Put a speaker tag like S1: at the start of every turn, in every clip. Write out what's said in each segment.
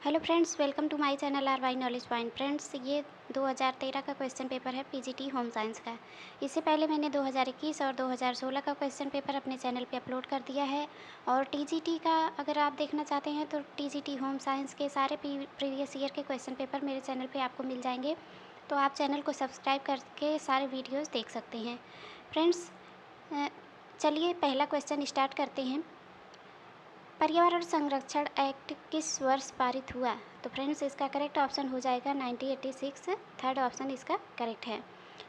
S1: Hello friends, welcome to my channel R Y knowledge point. Friends, ये 2013 का question paper है PGT home science का। इससे पहले मैंने 2021 और 2016 का क्वेश्चन पेपर अपने चैनल पे अपलोड कर दिया है। और टीजीटी का अगर आप देखना चाहते हैं तो टीजीटी होम साइंस के सारे प्रीवियस ईयर के क्वेश्चन पेपर मेरे चैनल पर आपको मिल जाएंगे। तो आप चैनल को सब्सक्राइब करके सारे वीडियोज़ देख सकते हैं। फ्रेंड्स, चलिए पहला क्वेश्चन स्टार्ट करते हैं। पर्यावरण संरक्षण एक्ट किस वर्ष पारित हुआ? तो फ्रेंड्स, इसका करेक्ट ऑप्शन हो जाएगा 1986। थर्ड ऑप्शन इसका करेक्ट है।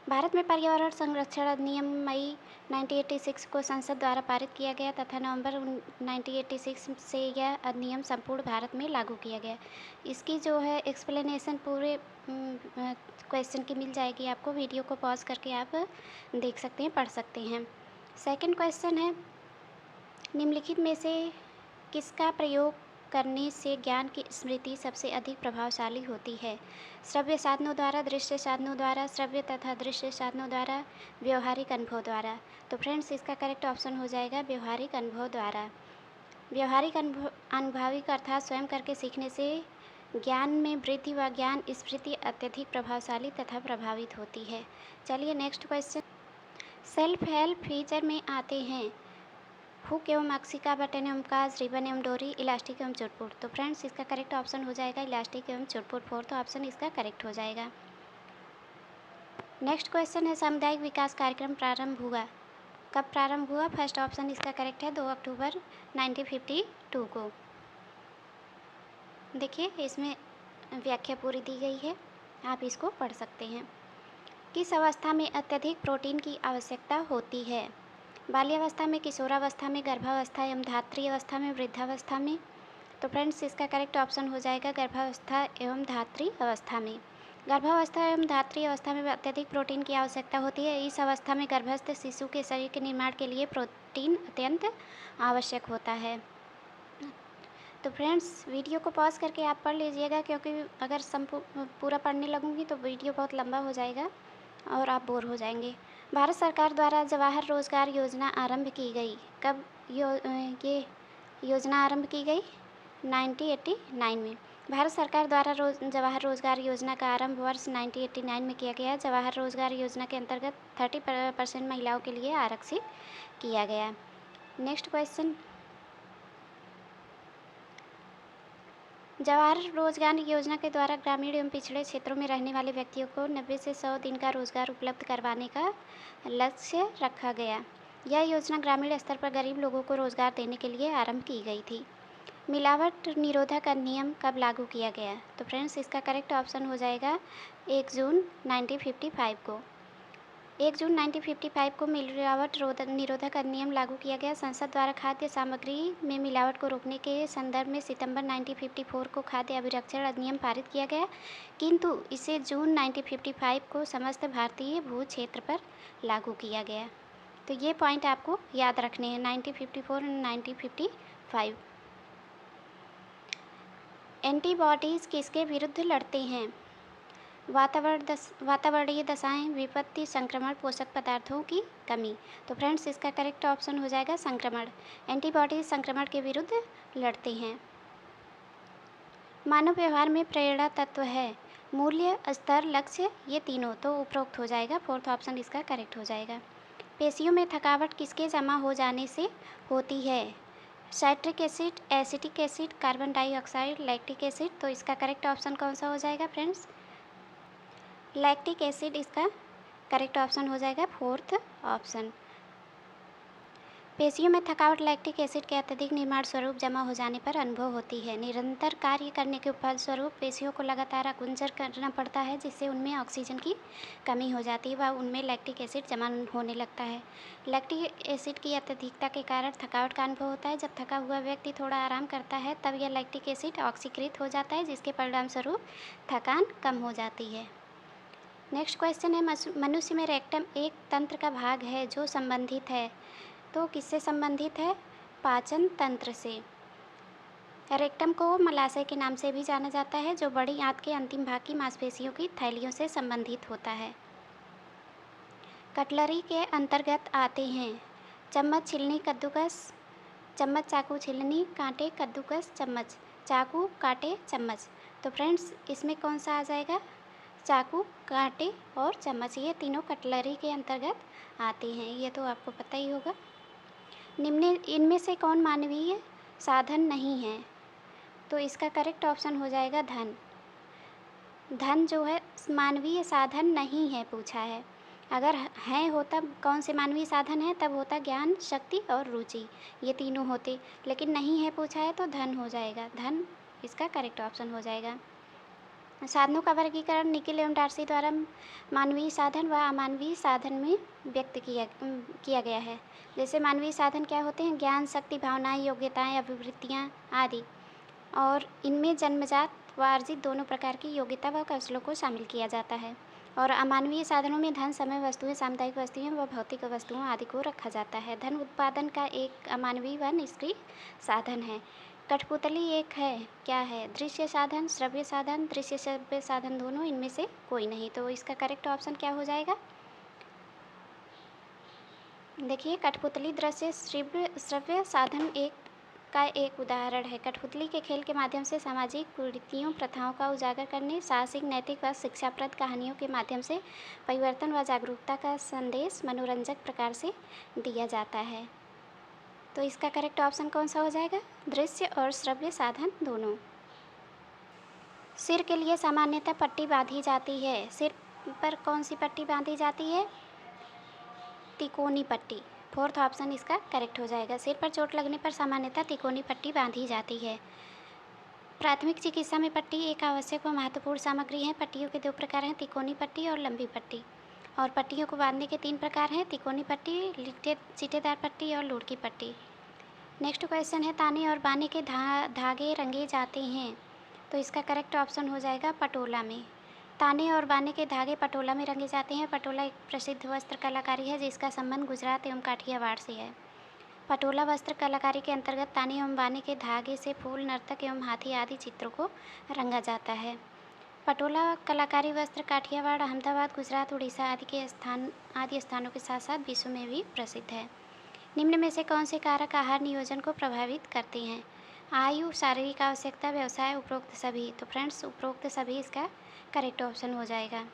S1: भारत में पर्यावरण संरक्षण अधिनियम मई 1986 को संसद द्वारा पारित किया गया तथा नवंबर 1986 से यह अधिनियम संपूर्ण भारत में लागू किया गया। इसकी जो है एक्सप्लेनेशन पूरे क्वेश्चन की मिल जाएगी आपको। वीडियो को पॉज करके आप देख सकते हैं, पढ़ सकते हैं। सेकंड क्वेश्चन है, निम्नलिखित में से किसका प्रयोग करने से ज्ञान की स्मृति सबसे अधिक प्रभावशाली होती है? श्रव्य साधनों द्वारा, दृश्य साधनों द्वारा, श्रव्य तथा दृश्य साधनों द्वारा, व्यवहारिक अनुभव द्वारा। तो फ्रेंड्स, इसका करेक्ट ऑप्शन हो जाएगा व्यवहारिक अनुभव द्वारा। व्यवहारिक अनुभविक अर्थात स्वयं करके सीखने से ज्ञान में वृद्धि व ज्ञान स्मृति अत्यधिक प्रभावशाली तथा प्रभावित होती है। चलिए next question. Self help feature में आते हैं हुक एवं अक्षिका, बटन एवं काज, रिबन एवं डोरी, इलास्टिक एवं चुटपुट। तो फ्रेंड्स, इसका करेक्ट ऑप्शन हो जाएगा इलास्टिक एवं चुटपुट। फोर्थ ऑप्शन इसका करेक्ट हो जाएगा। नेक्स्ट क्वेश्चन है, सामुदायिक विकास कार्यक्रम प्रारंभ हुआ कब प्रारंभ हुआ? फर्स्ट ऑप्शन इसका करेक्ट है 2 अक्टूबर 1952 को। देखिए इसमें व्याख्या पूरी दी गई है, आप इसको पढ़ सकते हैं। किस अवस्था में अत्यधिक प्रोटीन की आवश्यकता होती है? बाल्यावस्था में, किशोरावस्था में, गर्भावस्था एवं धात्री अवस्था में, वृद्धावस्था में। तो फ्रेंड्स, इसका करेक्ट ऑप्शन हो जाएगा गर्भावस्था एवं धात्री अवस्था में। गर्भावस्था एवं धात्री अवस्था में अत्यधिक प्रोटीन की आवश्यकता होती है। इस अवस्था में गर्भस्थ शिशु के शरीर के निर्माण के लिए प्रोटीन अत्यंत आवश्यक होता है। तो फ्रेंड्स, वीडियो को पॉज करके आप पढ़ लीजिएगा, क्योंकि अगर पूरा पढ़ने लगूंगी तो वीडियो बहुत लंबा हो जाएगा और आप बोर हो जाएंगे। भारत सरकार द्वारा जवाहर रोजगार योजना आरंभ की गई कब? ये योजना आरंभ की गई 1989 में। भारत सरकार द्वारा जवाहर रोजगार योजना का आरंभ वर्ष 1989 में किया गया। जवाहर रोजगार योजना के अंतर्गत 30% महिलाओं के लिए आरक्षित किया गया। नेक्स्ट क्वेश्चन, जवाहर रोजगार योजना के द्वारा ग्रामीण एवं पिछड़े क्षेत्रों में रहने वाले व्यक्तियों को 90 से 100 दिन का रोजगार उपलब्ध करवाने का लक्ष्य रखा गया। यह योजना ग्रामीण स्तर पर गरीब लोगों को रोजगार देने के लिए आरंभ की गई थी। मिलावट निरोधक अधिनियम कब लागू किया गया? तो फ्रेंड्स, इसका करेक्ट ऑप्शन हो जाएगा 1 जून 1955 को। 1 जून 1955 को मिलावट निरोधक अधिनियम लागू किया गया। संसद द्वारा खाद्य सामग्री में मिलावट को रोकने के संदर्भ में सितंबर 1954 को खाद्य अभिरक्षण अधिनियम पारित किया गया, किंतु इसे जून 1955 को समस्त भारतीय भू क्षेत्र पर लागू किया गया। तो ये पॉइंट आपको याद रखने हैं, 1954 और 1955। एंटीबॉडीज़ किसके विरुद्ध लड़ते हैं? वातावरणीय दशाएं, विपत्ति, संक्रमण, पोषक पदार्थों की कमी। तो फ्रेंड्स, इसका करेक्ट ऑप्शन हो जाएगा संक्रमण। एंटीबॉडीज संक्रमण के विरुद्ध लड़ते हैं। मानव व्यवहार में प्रेरणा तत्व है मूल्य, स्तर, लक्ष्य, ये तीनों। तो उपरोक्त हो जाएगा। फोर्थ ऑप्शन इसका करेक्ट हो जाएगा। पेशियों में थकावट किसके जमा हो जाने से होती है? Citric acid, acetic acid, carbon dioxide, lactic acid. तो इसका करेक्ट ऑप्शन कौन सा हो जाएगा फ्रेंड्स? लैक्टिक एसिड इसका करेक्ट ऑप्शन हो जाएगा। Fourth option. पेशियों में थकावट लैक्टिक एसिड के अत्यधिक निर्माण स्वरूप जमा हो जाने पर अनुभव होती है। निरंतर कार्य करने के फलस्वरूप पेशियों को लगातार अकुंचन करना पड़ता है, जिससे उनमें ऑक्सीजन की कमी हो जाती है व उनमें लैक्टिक एसिड जमा होने लगता है। लैक्टिक एसिड की अत्यधिकता के कारण थकावट का अनुभव होता है। जब थका हुआ व्यक्ति थोड़ा आराम करता है तब यह लैक्टिक एसिड ऑक्सीकृत हो जाता है, जिसके परिणाम स्वरूप थकान कम हो जाती है। नेक्स्ट क्वेश्चन है, मनुष्य में रेक्टम एक तंत्र का भाग है जो संबंधित है। तो किससे संबंधित है? पाचन तंत्र से। रेक्टम को मलाशय के नाम से भी जाना जाता है, जो बड़ी आंत के अंतिम भाग की मांसपेशियों की थैलियों से संबंधित होता है। कटलरी के अंतर्गत आते हैं चम्मच, छीलनी, कद्दूकस, चम्मच, चाकू, छीलनी, कांटे, कद्दूकस, चम्मच। चाकू, कांटे, चम्मच। तो फ्रेंड्स इसमें कौन सा आ जाएगा? चाकू, कांटे और चम्मच, ये तीनों कटलरी के अंतर्गत आते हैं, ये तो आपको पता ही होगा। निम्न इनमें से कौन मानवीय साधन नहीं है? तो इसका करेक्ट ऑप्शन हो जाएगा धन। धन जो है मानवीय साधन नहीं है पूछा है। अगर है होता कौन से मानवीय साधन है, तब होता ज्ञान, शक्ति और रुचि, ये तीनों होते, लेकिन नहीं है पूछा है तो धन हो जाएगा। धन इसका करेक्ट ऑप्शन हो जाएगा। साधनों का वर्गीकरण निकिल एवं डार्सी द्वारा मानवीय साधन व अमानवीय साधन में व्यक्त किया गया है। जैसे मानवीय साधन क्या होते हैं? ज्ञान, शक्ति, भावनाएं, योग्यताएं, अभिवृत्तियां आदि, और इनमें जन्मजात व अर्जित दोनों प्रकार की योग्यता व कौशलों को शामिल किया जाता है। और अमानवीय साधनों में धन, समय, वस्तुएं, सामुदायिक वस्तुएं व भौतिक वस्तुओं आदि को रखा जाता है। धन उत्पादन का एक अमानवीय व निष्क्रिय साधन है। कठपुतली एक है, क्या है? दृश्य साधन, श्रव्य साधन, दृश्य श्रव्य साधन दोनों, इनमें से कोई नहीं। तो इसका करेक्ट ऑप्शन क्या हो जाएगा? देखिए, कठपुतली दृश्य श्रव्य साधन का एक उदाहरण है। कठपुतली के खेल के माध्यम से सामाजिक कुरीतियों, प्रथाओं का उजागर करने, साहसिक, नैतिक व शिक्षाप्रद कहानियों के माध्यम से परिवर्तन व जागरूकता का संदेश मनोरंजक प्रकार से दिया जाता है। तो इसका करेक्ट ऑप्शन कौन सा हो जाएगा? दृश्य और श्रव्य साधन दोनों। सिर के लिए सामान्यतः पट्टी बांधी जाती है। सिर पर कौन सी पट्टी बांधी जाती है? तिकोनी पट्टी। फोर्थ ऑप्शन इसका करेक्ट हो जाएगा। सिर पर चोट लगने पर सामान्यतः तिकोनी पट्टी बांधी जाती है। प्राथमिक चिकित्सा में पट्टी एक आवश्यक व महत्वपूर्ण सामग्री है। पट्टियों के 2 प्रकार हैं, तिकोनी पट्टी और लंबी पट्टी। और पट्टियों को बांधने के 3 प्रकार हैं, तिकोनी पट्टी, चीटेदार पट्टी और लूढ़ की पट्टी। नेक्स्ट क्वेश्चन है, ताने और बाने के धागे रंगे जाते हैं। तो इसका करेक्ट ऑप्शन हो जाएगा पटोला में। ताने और बाने के धागे पटोला में रंगे जाते हैं। पटोला एक प्रसिद्ध वस्त्र कलाकारी है जिसका संबंध गुजरात एवं काठियावाड़ से है। पटोला वस्त्र कलाकारी के अंतर्गत ताने एवं बाने के धागे से फूल, नर्तक एवं हाथी आदि चित्रों को रंगा जाता है। पटोला कलाकारी वस्त्र काठियावाड़, अहमदाबाद, गुजरात, उड़ीसा आदि स्थानों के साथ साथ विश्व में भी प्रसिद्ध है। निम्न में से कौन से कारक आहार नियोजन को प्रभावित करते हैं? आयु, शारीरिक आवश्यकता, व्यवसाय, उपरोक्त सभी। तो फ्रेंड्स उपरोक्त सभी इसका करेक्ट ऑप्शन हो जाएगा।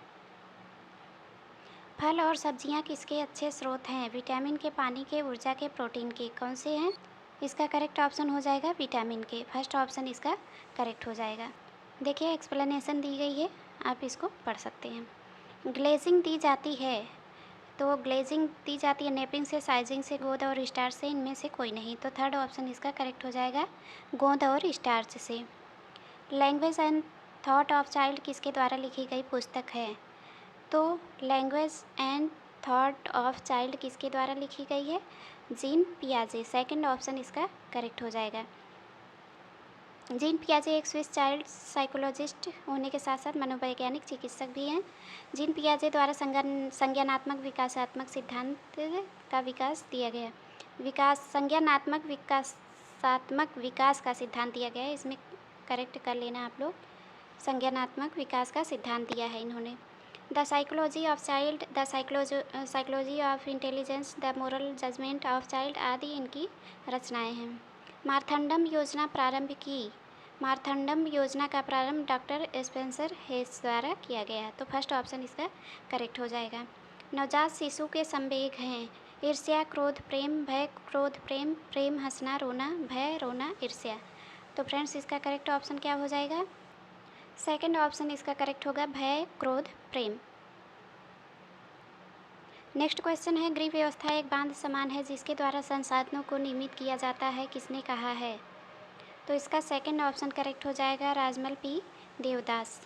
S1: फल और सब्जियां किसके अच्छे स्रोत हैं? विटामिन के, पानी के, ऊर्जा के, प्रोटीन के, कौन से हैं? इसका करेक्ट ऑप्शन हो जाएगा विटामिन के। फर्स्ट ऑप्शन इसका करेक्ट हो जाएगा। देखिए एक्सप्लेनेशन दी गई है, आप इसको पढ़ सकते हैं। ग्लेजिंग दी जाती है, तो ग्लेजिंग दी जाती है नेपिंग से, साइजिंग से, गोंद और स्टार्च से, इनमें से कोई नहीं। तो थर्ड ऑप्शन इसका करेक्ट हो जाएगा गोंद और स्टार्च से। Language and thought of child किसके द्वारा लिखी गई पुस्तक है? तो language and thought of child किसके द्वारा लिखी गई है? जीन पियाजे। सेकंड ऑप्शन इसका करेक्ट हो जाएगा। जीन पियाजे एक स्विस चाइल्ड साइकोलॉजिस्ट होने के साथ साथ मनोवैज्ञानिक चिकित्सक भी हैं। जीन पियाजे द्वारा संज्ञानात्मक विकासात्मक सिद्धांत का विकास दिया गया। संज्ञानात्मक विकासात्मक विकास का सिद्धांत दिया गया है, इसमें करेक्ट कर लेना आप लोग। संज्ञानात्मक विकास का सिद्धांत दिया है इन्होंने। The psychology of child, the psychology of intelligence, the moral judgment of child आदि इनकी रचनाएं हैं। मार्थंडम योजना प्रारंभ की। मार्थंडम योजना का प्रारंभ डॉक्टर स्पेंसर हेस द्वारा किया गया। तो फर्स्ट ऑप्शन इसका करेक्ट हो जाएगा। नवजात शिशु के संवेग हैं ईर्ष्या, क्रोध, प्रेम, भय, क्रोध, प्रेम, प्रेम, हंसना, रोना, भय, रोना, ईर्ष्या। तो फ्रेंड्स इसका करेक्ट ऑप्शन क्या हो जाएगा? सेकंड ऑप्शन इसका करेक्ट होगा भय, क्रोध, प्रेम। नेक्स्ट क्वेश्चन है, गृह व्यवस्था एक बांध समान है जिसके द्वारा संसाधनों को नियमित किया जाता है, किसने कहा है? तो इसका सेकंड ऑप्शन करेक्ट हो जाएगा राजमल पी देवदास।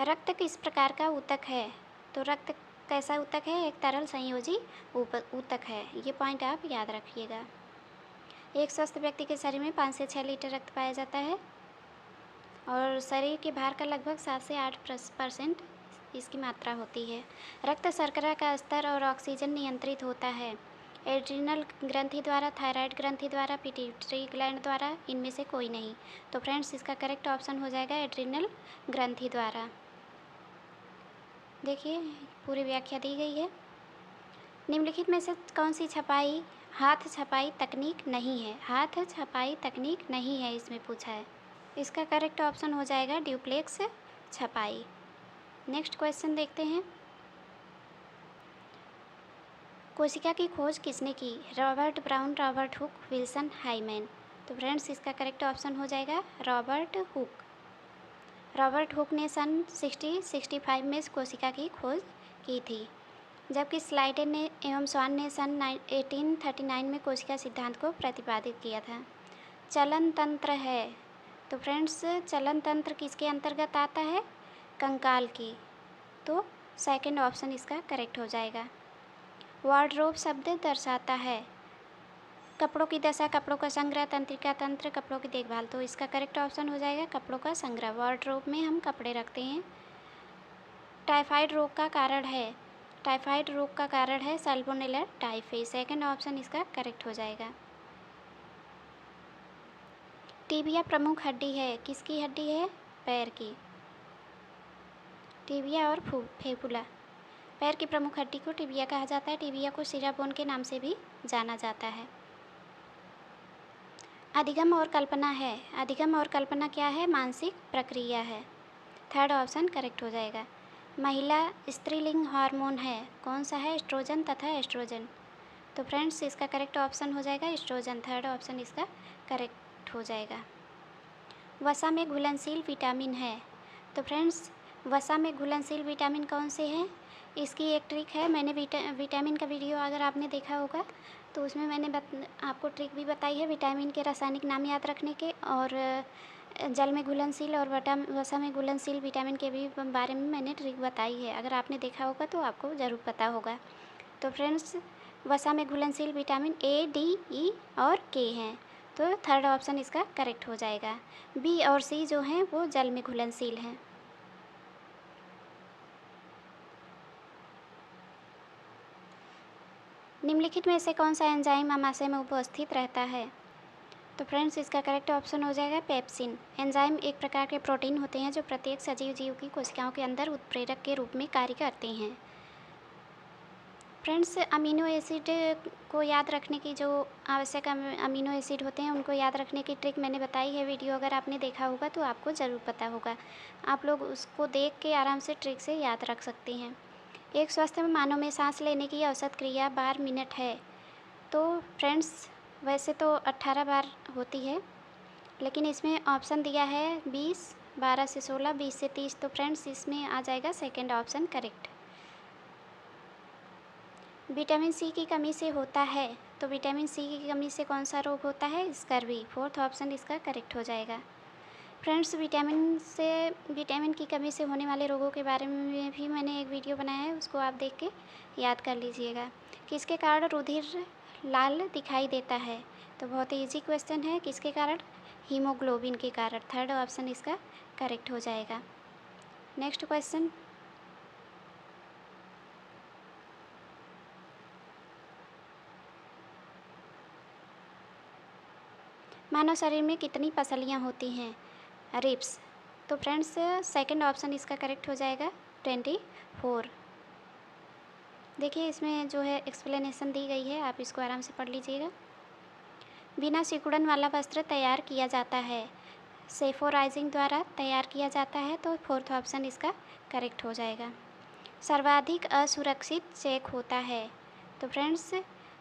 S1: रक्त किस प्रकार का ऊतक है? तो रक्त कैसा ऊतक है? एक तरल संयोजी ऊतक है, ये पॉइंट आप याद रखिएगा। एक स्वस्थ व्यक्ति के शरीर में 5 से 6 लीटर रक्त पाया जाता है और शरीर के भार का लगभग 7 से 8% इसकी मात्रा होती है। रक्त शर्करा का स्तर और ऑक्सीजन नियंत्रित होता है एड्रिनल ग्रंथि द्वारा, थायराइड ग्रंथि द्वारा, पिट्यूटरी ग्लैंड द्वारा, इनमें से कोई नहीं। तो फ्रेंड्स इसका करेक्ट ऑप्शन हो जाएगा एड्रिनल ग्रंथि द्वारा। देखिए पूरी व्याख्या दी गई है। निम्नलिखित में से कौन सी छपाई हाथ छपाई तकनीक नहीं है? हाथ छपाई तकनीक नहीं है इसमें पूछा है। इसका करेक्ट ऑप्शन हो जाएगा ड्यूप्लेक्स छपाई। नेक्स्ट क्वेश्चन देखते हैं। कोशिका की खोज किसने की? Robert Brown, Robert Hooke, Wilson, Hyman. तो फ्रेंड्स इसका करेक्ट ऑप्शन हो जाएगा रॉबर्ट हुक। रॉबर्ट हुक ने सन 65 में इस कोशिका की खोज की थी, जबकि स्लाइडेन ने एवं स्वान ने सन 1839 में कोशिका सिद्धांत को प्रतिपादित किया था। चलन तंत्र है, तो फ्रेंड्स चलन तंत्र किसके अंतर्गत आता है? कंकाल की। तो सेकंड ऑप्शन इसका करेक्ट हो जाएगा। वार्डरोब शब्द दर्शाता है कपड़ों की दशा, कपड़ों का संग्रह, तंत्रिका तंत्र, कपड़ों की देखभाल। तो इसका करेक्ट ऑप्शन हो जाएगा कपड़ों का संग्रह। वार्डरोब में हम कपड़े रखते हैं। टाइफाइड रोग का कारण है, टाइफाइड रोग का कारण है सैल्मोनेला टाइफी। सेकंड ऑप्शन इसका करेक्ट हो जाएगा। टिबिया प्रमुख हड्डी है, किसकी हड्डी है? पैर की। टिबिया और फेफुला, पैर की प्रमुख हड्डी को टिबिया कहा जाता है। टिबिया को सिरा बोन के नाम से भी जाना जाता है। अधिगम और कल्पना है, अधिगम और कल्पना क्या है? मानसिक प्रक्रिया है। थर्ड ऑप्शन करेक्ट हो जाएगा। महिला स्त्रीलिंग हार्मोन है, कौन सा है? एस्ट्रोजन तथा एस्ट्रोजन। तो फ्रेंड्स इसका करेक्ट ऑप्शन हो जाएगा एस्ट्रोजन। थर्ड ऑप्शन इसका करेक्ट हो जाएगा। वसा में घुलनशील विटामिन है, तो फ्रेंड्स वसा में घुलनशील विटामिन कौन से हैं? इसकी एक ट्रिक है, मैंने विटामिन का वीडियो अगर आपने देखा होगा तो उसमें मैंने आपको ट्रिक भी बताई है विटामिन के रासायनिक नाम याद रखने के, और जल में घुलनशील और वसा में घुलनशील विटामिन के भी बारे में मैंने ट्रिक बताई है। अगर आपने देखा होगा तो आपको ज़रूर पता होगा। तो फ्रेंड्स वसा में घुलनशील विटामिन ए, डी, ई और के हैं, तो थर्ड ऑप्शन इसका करेक्ट हो जाएगा। बी और सी जो हैं वो जल में घुलनशील हैं। निम्नलिखित में से कौन सा एंजाइम आमाशय में उपस्थित रहता है? तो फ्रेंड्स इसका करेक्ट ऑप्शन हो जाएगा पेप्सिन। एंजाइम एक प्रकार के प्रोटीन होते हैं जो प्रत्येक सजीव जीव की कोशिकाओं के अंदर उत्प्रेरक के रूप में कार्य करते हैं। फ्रेंड्स अमीनो एसिड को याद रखने की जो आवश्यक अमीनो एसिड होते हैं उनको याद रखने की ट्रिक मैंने बताई है वीडियो, अगर आपने देखा होगा तो आपको ज़रूर पता होगा। आप लोग उसको देख के आराम से ट्रिक से याद रख सकते हैं। एक स्वस्थ मानव में सांस लेने की औसत क्रिया बार मिनट है, तो फ्रेंड्स वैसे तो 18 बार होती है, लेकिन इसमें ऑप्शन दिया है 20, 12 से 16, 20 से 30। तो फ्रेंड्स इसमें आ जाएगा second option correct. Vitamin C की कमी से होता है, तो विटामिन सी की कमी से कौन सा रोग होता है? स्कर्वी। फोर्थ ऑप्शन इसका करेक्ट हो जाएगा। फ्रेंड्स विटामिन की कमी से होने वाले रोगों के बारे में भी मैंने एक वीडियो बनाया है, उसको आप देख के याद कर लीजिएगा। किसके कारण रुधिर लाल दिखाई देता है? तो बहुत ही ईजी क्वेश्चन है, किसके कारण? हीमोग्लोबिन के कारण। थर्ड ऑप्शन इसका करेक्ट हो जाएगा। Next question. मानव शरीर में कितनी पसलियाँ होती हैं? रिब्स। तो फ्रेंड्स सेकंड ऑप्शन इसका करेक्ट हो जाएगा 24। देखिए इसमें जो है एक्सप्लेनेशन दी गई है, आप इसको आराम से पढ़ लीजिएगा। बिना सिकुड़न वाला वस्त्र तैयार किया जाता है, सेफोराइजिंग द्वारा तैयार किया जाता है, तो फोर्थ ऑप्शन इसका करेक्ट हो जाएगा। सर्वाधिक असुरक्षित चेक होता है, तो फ्रेंड्स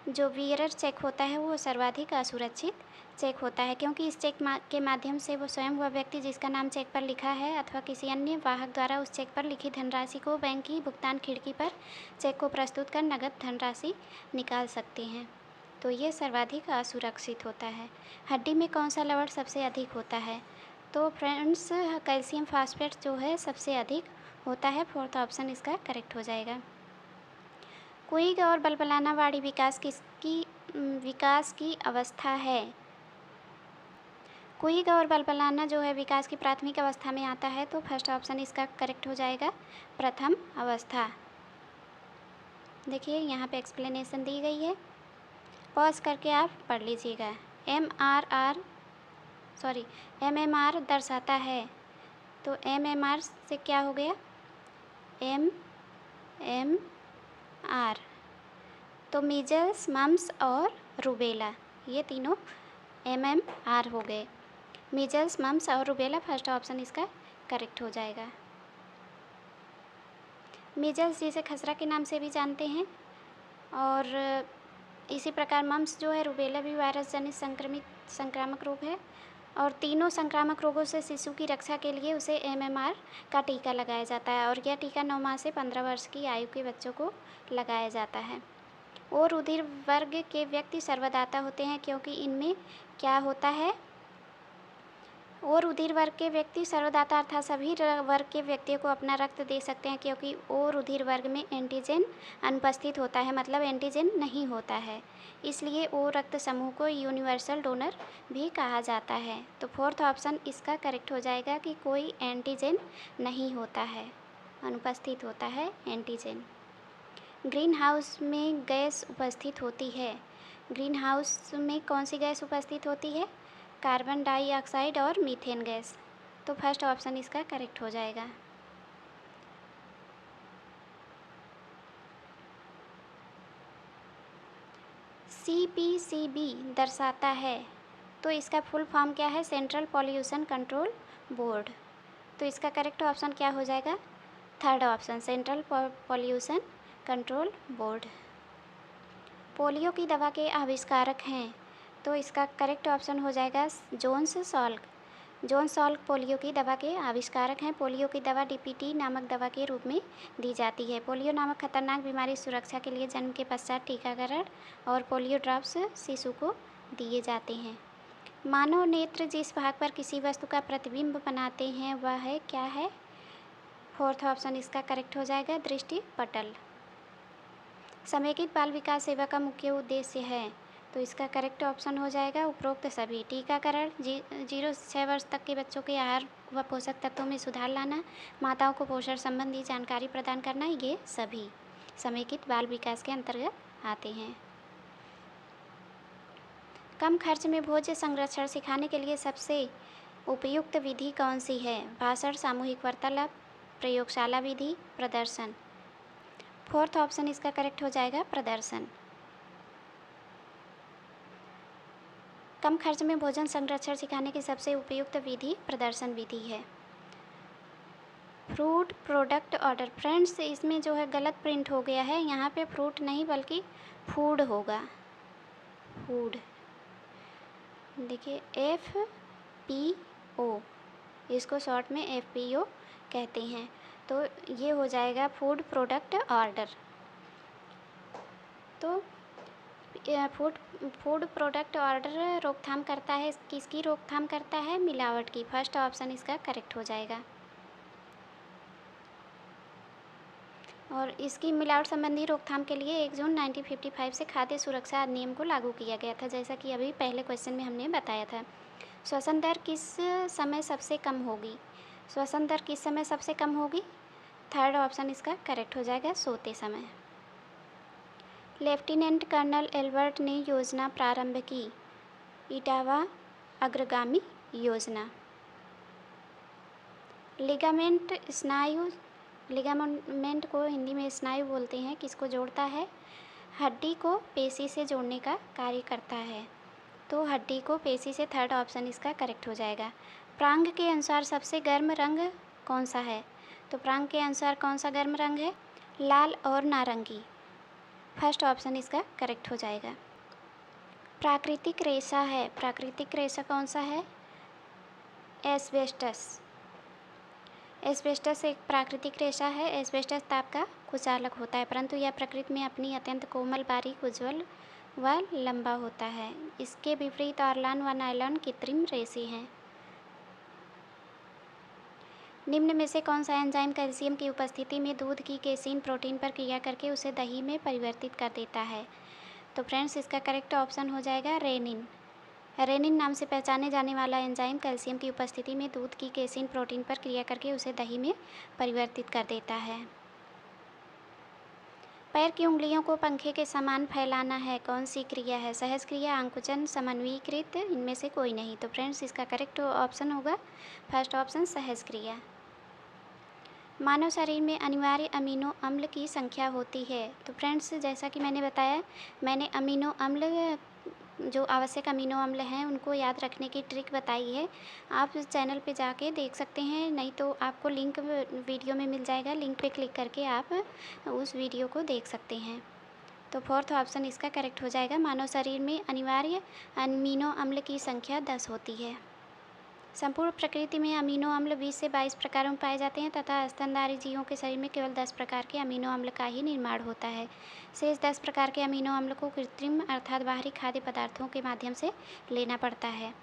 S1: जो बियरर चेक होता है वो सर्वाधिक असुरक्षित चेक होता है, क्योंकि इस चेक के माध्यम से वो स्वयं वह व्यक्ति जिसका नाम चेक पर लिखा है अथवा किसी अन्य वाहक द्वारा उस चेक पर लिखी धनराशि को बैंक की भुगतान खिड़की पर चेक को प्रस्तुत कर नगद धनराशि निकाल सकते हैं, तो ये सर्वाधिक असुरक्षित होता है। हड्डी में कौन सा लवण सबसे अधिक होता है? तो फ्रेंड्स कैल्शियम फास्फेट जो है सबसे अधिक होता है। फोर्थ ऑप्शन इसका करेक्ट हो जाएगा। क्विग और बलबलाना वाणी विकास की अवस्था है? क्विग और बलबलाना जो है विकास की प्राथमिक अवस्था में आता है, तो फर्स्ट ऑप्शन इसका करेक्ट हो जाएगा प्रथम अवस्था। देखिए यहाँ पे एक्सप्लेनेशन दी गई है, पॉज करके आप पढ़ लीजिएगा। एमएमआर दर्शाता है, तो एमएमआर से क्या हो गया? एमएमआर तो मीजल्स, मम्स और रूबेला, ये तीनों MMR हो गए। मीजल्स, मम्स और रूबेला, फर्स्ट ऑप्शन इसका करेक्ट हो जाएगा। मीजल्स जिसे खसरा के नाम से भी जानते हैं, और इसी प्रकार मम्स जो है, रूबेला भी वायरस जनित संक्रामक रोग है, और तीनों संक्रामक रोगों से शिशु की रक्षा के लिए उसे MMR का टीका लगाया जाता है, और यह टीका 9 माह से 15 वर्ष की आयु के बच्चों को लगाया जाता है। और रुधिर वर्ग के व्यक्ति सर्वदाता होते हैं, क्योंकि इनमें क्या होता है, और रुधिर वर्ग के व्यक्ति सर्वदाता अर्थात सभी वर्ग के व्यक्तियों को अपना रक्त दे सकते हैं, क्योंकि ओ रुधिर वर्ग में एंटीजन अनुपस्थित होता है, मतलब एंटीजन नहीं होता है, इसलिए ओ रक्त समूह को यूनिवर्सल डोनर भी कहा जाता है। तो फोर्थ ऑप्शन इसका करेक्ट हो जाएगा कि कोई एंटीजन नहीं होता है, अनुपस्थित होता है एंटीजन। ग्रीन हाउस में गैस उपस्थित होती है। ग्रीन हाउस में कौन सी गैस उपस्थित होती है? कार्बन डाइऑक्साइड और मीथेन गैस। तो फर्स्ट ऑप्शन इसका करेक्ट हो जाएगा। CPCB दर्शाता है, तो इसका फुल फॉर्म क्या है? Central pollution control board. तो इसका करेक्ट ऑप्शन क्या हो जाएगा? Third option, central pollution control board. Polio की दवा के आविष्कारक हैं, तो इसका करेक्ट ऑप्शन हो जाएगा Jonas Salk. Jonas Salk polio की दवा के आविष्कारक हैं। पोलियो की दवा DPT नामक दवा के रूप में दी जाती है। पोलियो नामक खतरनाक बीमारी सुरक्षा के लिए जन्म के पश्चात टीकाकरण और पोलियो ड्रॉप्स शिशु को दिए जाते हैं। मानव नेत्र जिस भाग पर किसी वस्तु का प्रतिबिंब बनाते हैं वह है क्या है? फोर्थ ऑप्शन इसका करेक्ट हो जाएगा दृष्टि पटल। समेकित बाल विकास सेवा का मुख्य उद्देश्य है, तो इसका करेक्ट ऑप्शन हो जाएगा उपरोक्त सभी। टीकाकरण, 0 से 6 वर्ष तक के बच्चों के आहार व पोषक तत्वों में सुधार लाना, माताओं को पोषण संबंधी जानकारी प्रदान करना, ये सभी समेकित बाल विकास के अंतर्गत आते हैं। कम खर्च में भोज्य संरक्षण सिखाने के लिए सबसे उपयुक्त विधि कौन सी है? भाषण, सामूहिक वार्तालाप, प्रयोगशाला विधि, प्रदर्शन। फोर्थ ऑप्शन इसका करेक्ट हो जाएगा प्रदर्शन। कम खर्च में भोजन संरक्षण सिखाने की सबसे उपयुक्त विधि प्रदर्शन विधि है। फ्रूट प्रोडक्ट ऑर्डर, फ्रेंड्स इसमें जो है गलत प्रिंट हो गया है, यहाँ पे फ्रूट नहीं बल्कि फूड होगा, फूड। देखिए FPO, इसको शॉर्ट में FPO कहते हैं, तो ये हो जाएगा फूड प्रोडक्ट ऑर्डर। तो फूड प्रोडक्ट ऑर्डर रोकथाम करता है, किसकी रोकथाम करता है? मिलावट की। फर्स्ट ऑप्शन इसका करेक्ट हो जाएगा। और इसकी मिलावट संबंधी रोकथाम के लिए 1 जून 1955 से खाद्य सुरक्षा अधिनियम को लागू किया गया था, जैसा कि अभी पहले क्वेश्चन में हमने बताया था। श्वसन दर किस समय सबसे कम होगी? श्वसन दर किस समय सबसे कम होगी? थर्ड ऑप्शन इसका करेक्ट हो जाएगा सोते समय। लेफ्टिनेंट कर्नल एल्बर्ट ने योजना प्रारंभ की, इटावा अग्रगामी योजना। लिगामेंट स्नायु, लिगामेंट को हिंदी में स्नायु बोलते हैं, किसको जोड़ता है? हड्डी को पेशी से जोड़ने का कार्य करता है, तो हड्डी को पेशी से। थर्ड ऑप्शन इसका करेक्ट हो जाएगा। प्रांग के अनुसार सबसे गर्म रंग कौन सा है? तो प्रांग के अनुसार कौन सा गर्म रंग है? लाल और नारंगी। फर्स्ट ऑप्शन इसका करेक्ट हो जाएगा। प्राकृतिक रेशा है, प्राकृतिक रेशा कौन सा है? एस्बेस्टस। एस्बेस्टस एक प्राकृतिक रेशा है। एस्बेस्टस ताप का कुचालक होता है, परंतु यह प्रकृति में अपनी अत्यंत कोमल, बारीक, उज्ज्वल व लंबा होता है। इसके विपरीत ऑर्लान व नायलॉन कृत्रिम रेशे हैं। निम्न में से कौन सा एंजाइम कैल्शियम की उपस्थिति में दूध की केसीन प्रोटीन पर क्रिया करके उसे दही में परिवर्तित कर देता है? तो फ्रेंड्स इसका करेक्ट ऑप्शन हो जाएगा रेनिन। रेनिन नाम से पहचाने जाने वाला एंजाइम कैल्शियम की उपस्थिति में दूध की केसीन प्रोटीन पर क्रिया करके उसे दही में परिवर्तित कर देता है। पैर की उंगलियों को पंखे के समान फैलाना है, कौन सी क्रिया है? सहज क्रिया, आंकुचन, समन्वीकृत, इनमें से कोई नहीं। तो फ्रेंड्स इसका करेक्ट ऑप्शन होगा फर्स्ट ऑप्शन सहज क्रिया। मानव शरीर में अनिवार्य अमीनो अम्ल की संख्या होती है। तो फ्रेंड्स, जैसा कि मैंने बताया, मैंने अमीनो अम्ल, जो आवश्यक अमीनो अम्ल हैं, उनको याद रखने की ट्रिक बताई है। आप इस चैनल पे जाके देख सकते हैं, नहीं तो आपको लिंक वीडियो में मिल जाएगा, लिंक पे क्लिक करके आप उस वीडियो को देख सकते हैं। तो फोर्थ ऑप्शन इसका करेक्ट हो जाएगा। मानव शरीर में अनिवार्य अमीनो अम्ल की संख्या 10 होती है। संपूर्ण प्रकृति में अमीनो अम्ल 20 से 22 प्रकारों में पाए जाते हैं तथा स्तनधारी जीवों के शरीर में केवल 10 प्रकार के अमीनो अम्ल का ही निर्माण होता है। शेष 10 प्रकार के अमीनो अम्ल को कृत्रिम अर्थात बाहरी खाद्य पदार्थों के माध्यम से लेना पड़ता है।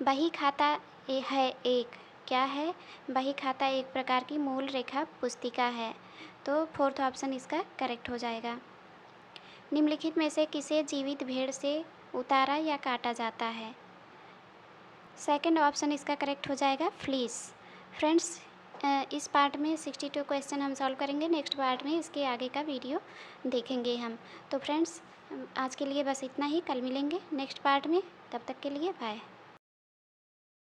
S1: बही खाता है एक, क्या है? बही खाता एक प्रकार की मूल रेखा पुस्तिका है। तो फोर्थ ऑप्शन इसका करेक्ट हो जाएगा। निम्नलिखित में से किसे जीवित भेड़ से उतारा या काटा जाता है? सेकंड ऑप्शन इसका करेक्ट हो जाएगा, फ्लीस। फ्रेंड्स, इस पार्ट में 62 क्वेश्चन हम सॉल्व करेंगे। नेक्स्ट पार्ट में इसके आगे का वीडियो देखेंगे हम। तो फ्रेंड्स, आज के लिए बस इतना ही। कल मिलेंगे नेक्स्ट पार्ट में। तब तक के लिए बाय।